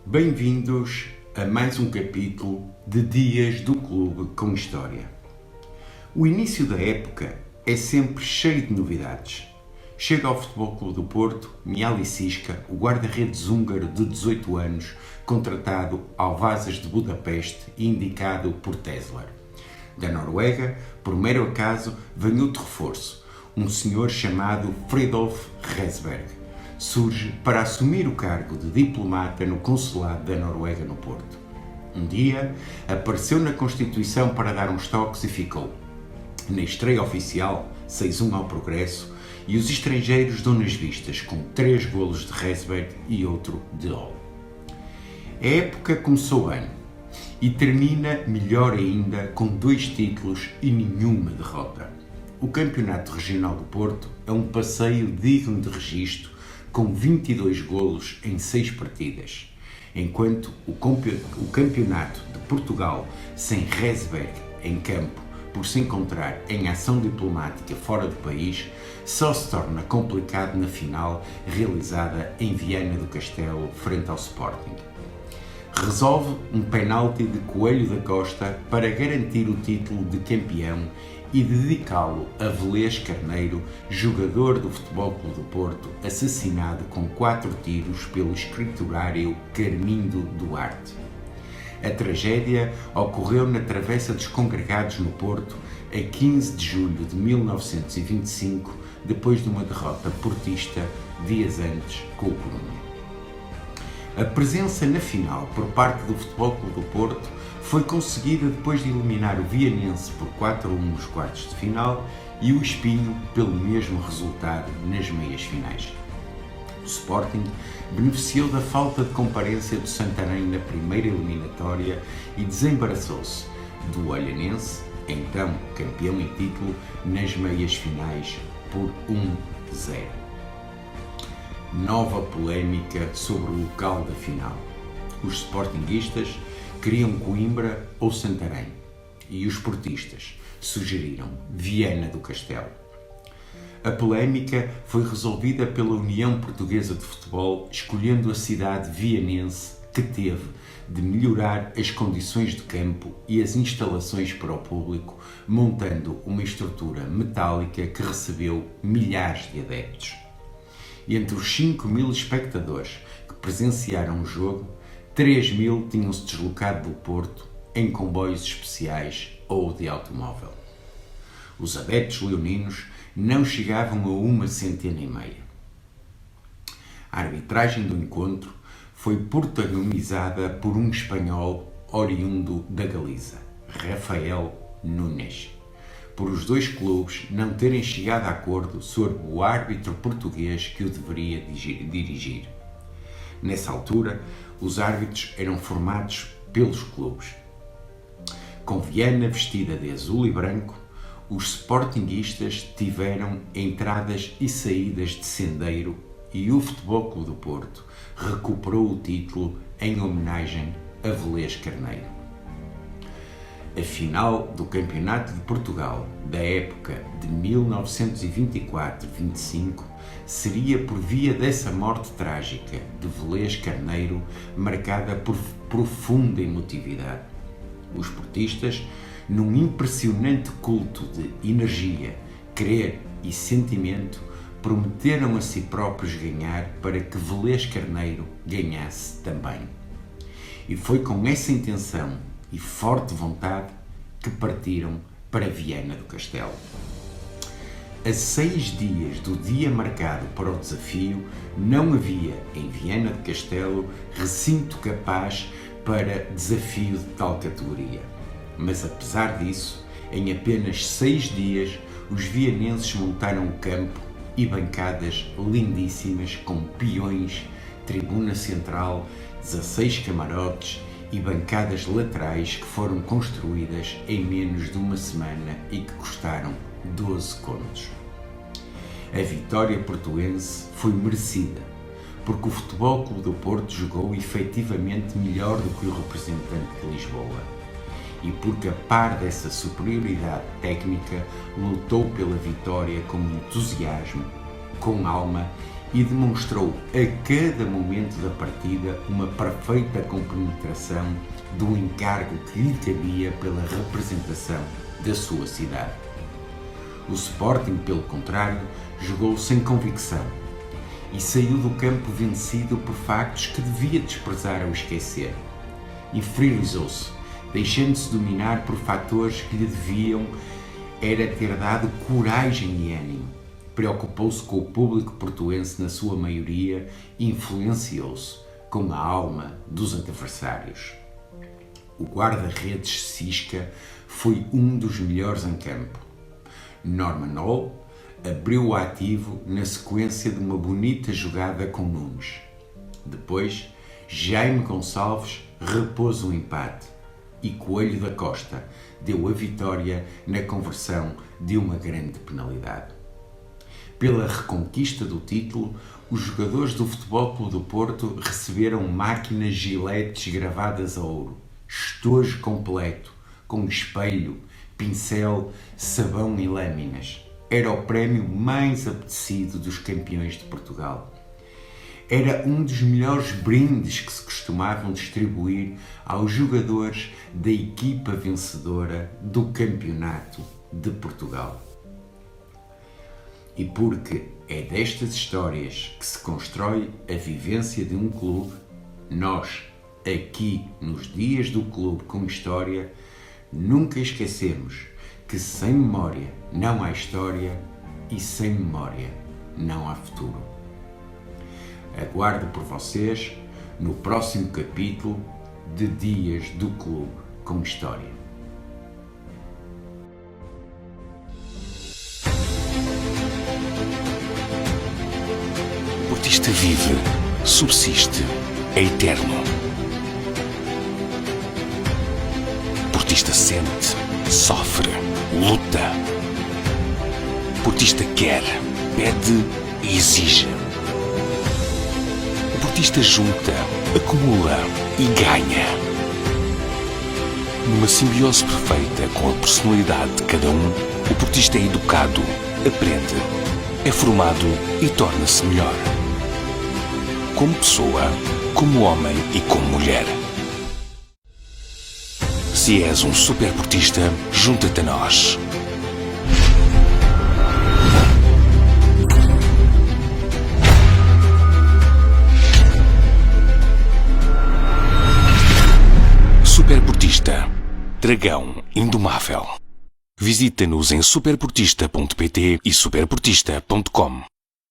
Bem-vindos a mais um capítulo de Dias do Clube com História. O início da época é sempre cheio de novidades. Chega ao Futebol Clube do Porto Mihály Čička, o guarda-redes húngaro de 18 anos, contratado ao Vasas de Budapeste e indicado por Tesler. Da Noruega, por mero acaso, vem outro reforço, um senhor chamado Fridtjof Resberg. Surge para assumir o cargo de diplomata no consulado da Noruega no Porto. Um dia, apareceu na Constituição para dar uns toques e ficou. Na estreia oficial, 6-1 ao Progresso, e os estrangeiros dão nas vistas com 3 golos de Resberg e outro de Hall. A época começou bem e termina melhor ainda com 2 títulos e nenhuma derrota. O Campeonato Regional do Porto é um passeio digno de registro com 22 golos em 6 partidas, enquanto o Campeonato de Portugal sem Resberg em campo, por se encontrar em ação diplomática fora do país, só se torna complicado na final realizada em Viana do Castelo frente ao Sporting. Resolve um penalti de Coelho da Costa para garantir o título de campeão e dedicá-lo a Velês Carneiro, jogador do Futebol Clube do Porto, assassinado com 4 tiros pelo escriturário Carmindo Duarte. A tragédia ocorreu na Travessa dos Congregados no Porto, a 15 de julho de 1925, depois de uma derrota portista dias antes com o Corunha. A presença na final por parte do Futebol Clube do Porto foi conseguida depois de eliminar o Vianense por 4-1 nos quartos de final e o Espinho pelo mesmo resultado nas meias finais. O Sporting beneficiou da falta de comparência do Santarém na primeira eliminatória e desembaraçou-se do Olhanense, então campeão em título, nas meias finais por 1-0. Nova polémica sobre o local da final. Os sportinguistas queriam Coimbra ou Santarém e os portistas sugeriram Viana do Castelo. A polémica foi resolvida pela União Portuguesa de Futebol, escolhendo a cidade vianense, que teve de melhorar as condições de campo e as instalações para o público, montando uma estrutura metálica que recebeu milhares de adeptos. E entre os 5.000 espectadores que presenciaram o jogo, 3.000 tinham-se deslocado do Porto em comboios especiais ou de automóvel. Os adeptos leoninos não chegavam a 150. A arbitragem do encontro foi protagonizada por um espanhol oriundo da Galiza, Rafael Nunes, por os 2 clubes não terem chegado a acordo sobre o árbitro português que o deveria dirigir. Nessa altura, os árbitros eram formados pelos clubes. Com Viana vestida de azul e branco, os sportinguistas tiveram entradas e saídas de sendeiro e o Futebol Clube do Porto recuperou o título em homenagem a Velês Carneiro. A final do Campeonato de Portugal da época de 1924-25 seria por via dessa morte trágica de Velês Carneiro, marcada por profunda emotividade. Os portistas, num impressionante culto de energia, querer e sentimento, prometeram a si próprios ganhar para que Velês Carneiro ganhasse também. E foi com essa intenção e forte vontade que partiram para Viana do Castelo. A 6 dias do dia marcado para o desafio, não havia em Viana do Castelo recinto capaz para desafio de tal categoria. Mas apesar disso, em apenas 6 dias, os vianenses montaram o campo e bancadas lindíssimas com peões, tribuna central, 16 camarotes e bancadas laterais que foram construídas em menos de uma semana e que custaram 12 contos. A vitória portuense foi merecida, porque o Futebol Clube do Porto jogou efetivamente melhor do que o representante de Lisboa e porque, a par dessa superioridade técnica, lutou pela vitória com entusiasmo, com alma e demonstrou a cada momento da partida uma perfeita compenetração do encargo que lhe cabia pela representação da sua cidade. O Sporting, pelo contrário, jogou sem convicção e saiu do campo vencido por factos que devia desprezar ou esquecer. Inferiorizou-se, deixando-se dominar por fatores que lhe deviam era ter dado coragem e ânimo. Preocupou-se com o público portuense na sua maioria e influenciou-se com a alma dos adversários. O guarda-redes Cisca foi um dos melhores em campo. Norman Hall abriu o ativo na sequência de uma bonita jogada com Nunes. Depois, Jaime Gonçalves repôs o empate e Coelho da Costa deu a vitória na conversão de uma grande penalidade. Pela reconquista do título, os jogadores do Futebol Clube do Porto receberam máquinas Gillette gravadas a ouro, estojo completo, com espelho, pincel, sabão e lâminas. Era o prémio mais apetecido dos campeões de Portugal. Era um dos melhores brindes que se costumavam distribuir aos jogadores da equipa vencedora do Campeonato de Portugal. E porque é destas histórias que se constrói a vivência de um clube, nós, aqui nos Dias do Clube com História, nunca esquecemos que sem memória não há história e sem memória não há futuro. Aguardo por vocês no próximo capítulo de Dias do Clube com História. O portista vive, subsiste, é eterno. O portista sente, sofre, luta. O portista quer, pede e exige. O portista junta, acumula e ganha. Numa simbiose perfeita com a personalidade de cada um, o portista é educado, aprende, é formado e torna-se melhor. Como pessoa, como homem e como mulher. Se és um superportista, junta-te a nós. Superportista, dragão indomável. Visita-nos em superportista.pt e superportista.com.